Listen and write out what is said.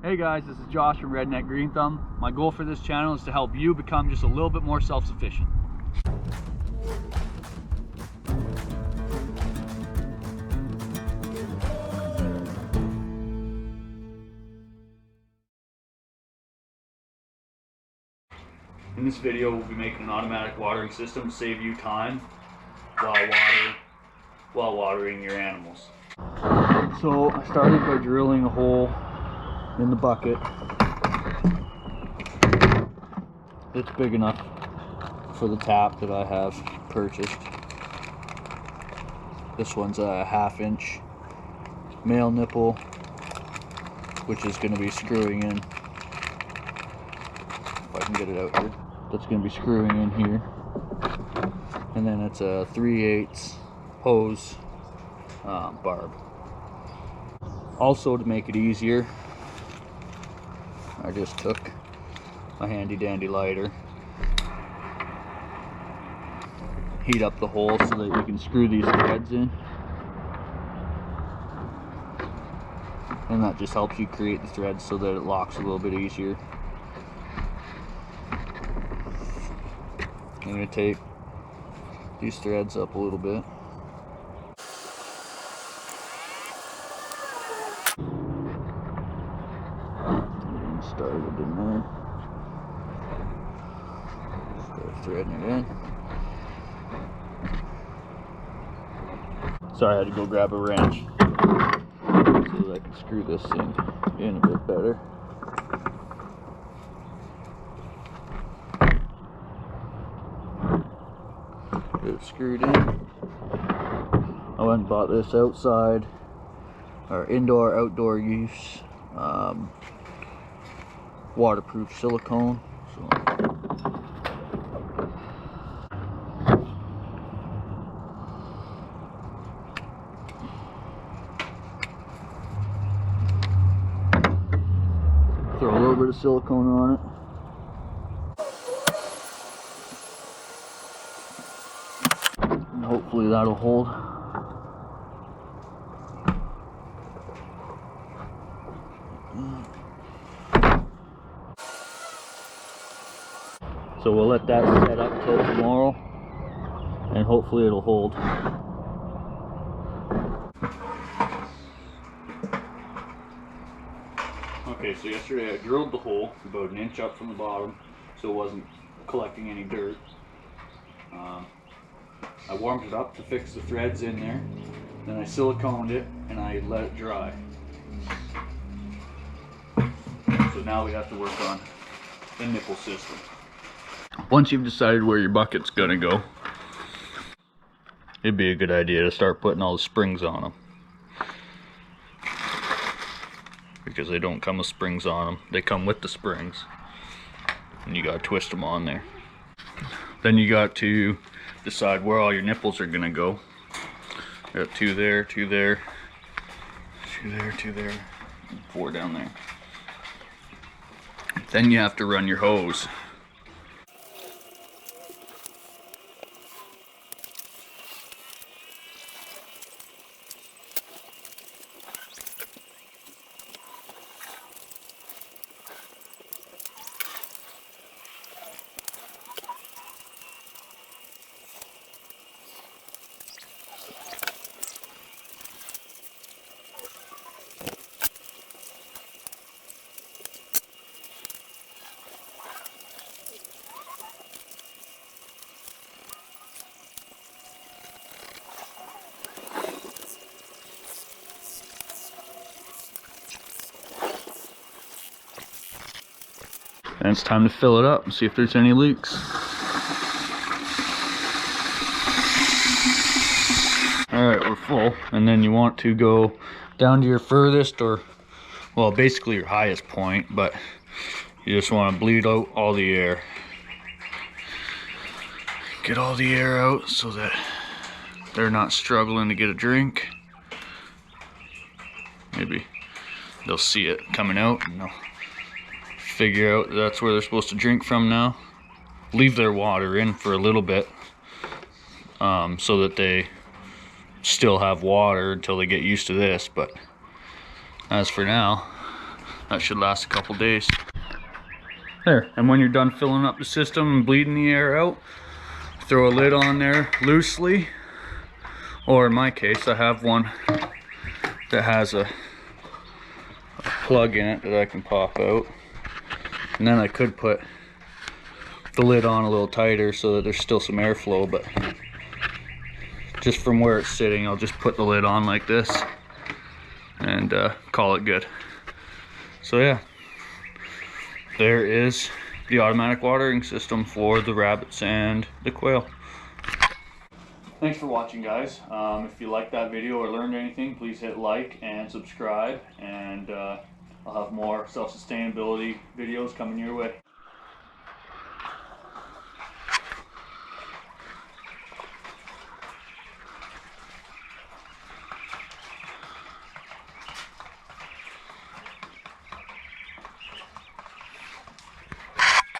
Hey guys, this is Josh from RedNeck GreenThumb. My goal for this channel is to help you become just a little bit more self-sufficient. In this video, we'll be making an automatic watering system to save you time while watering your animals. So I started by drilling a hole in the bucket. It's big enough for the tap that I have purchased. This one's a 1/2 inch male nipple, which is going to be screwing in, if I can get it out here, that's going to be screwing in here. And then it's a 3/8 hose barb. Also, to make it easier, I just took my handy dandy lighter, heat up the hole so that you can screw these threads in, and that just helps you create the threads so that it locks a little bit easier. I'm going to tape these threads up a little bit. Started in there. Start threading it in. Sorry, I had to go grab a wrench so that I can screw this thing in a bit better. Get it screwed in. I went and bought this outside, or indoor outdoor use, waterproof silicone. So throw a little bit of silicone on it. And hopefully that'll hold. So we'll let that set up till tomorrow, and hopefully it'll hold. Okay, so yesterday I drilled the hole about 1 inch up from the bottom so it wasn't collecting any dirt. I warmed it up to fix the threads in there, then I siliconed it and I let it dry. So now we have to work on the nipple system. Once you've decided where your bucket's gonna go, it'd be a good idea to start putting all the springs on them, because they don't come with springs on them, they come with the springs, and you gotta twist them on there. Then you got to decide where all your nipples are gonna go. You got 2 there, 2 there, 2 there, 2 there, and 4 down there. Then you have to run your hose. And it's time to fill it up and see if there's any leaks. Alright, we're full. And then you want to go down to your furthest, or, well, basically your highest point, but you just want to bleed out all the air. Get all the air out so that they're not struggling to get a drink. Maybe they'll see it coming out and they'll figure out that's where they're supposed to drink from now. Leave their water in for a little bit so that they still have water until they get used to this, but as for now, That should last a couple days. There, and when you're done filling up the system and bleeding the air out, throw a lid on there loosely, or in my case I have one that has a plug in it that I can pop out, and then I could put the lid on a little tighter so that there's still some airflow, but just from where it's sitting I'll just put the lid on like this and call it good. So yeah, there is the automatic watering system for the rabbits and the quail. Thanks for watching, guys. If you liked that video or learned anything, please hit like and subscribe, and I'll have more self-sustainability videos coming your way.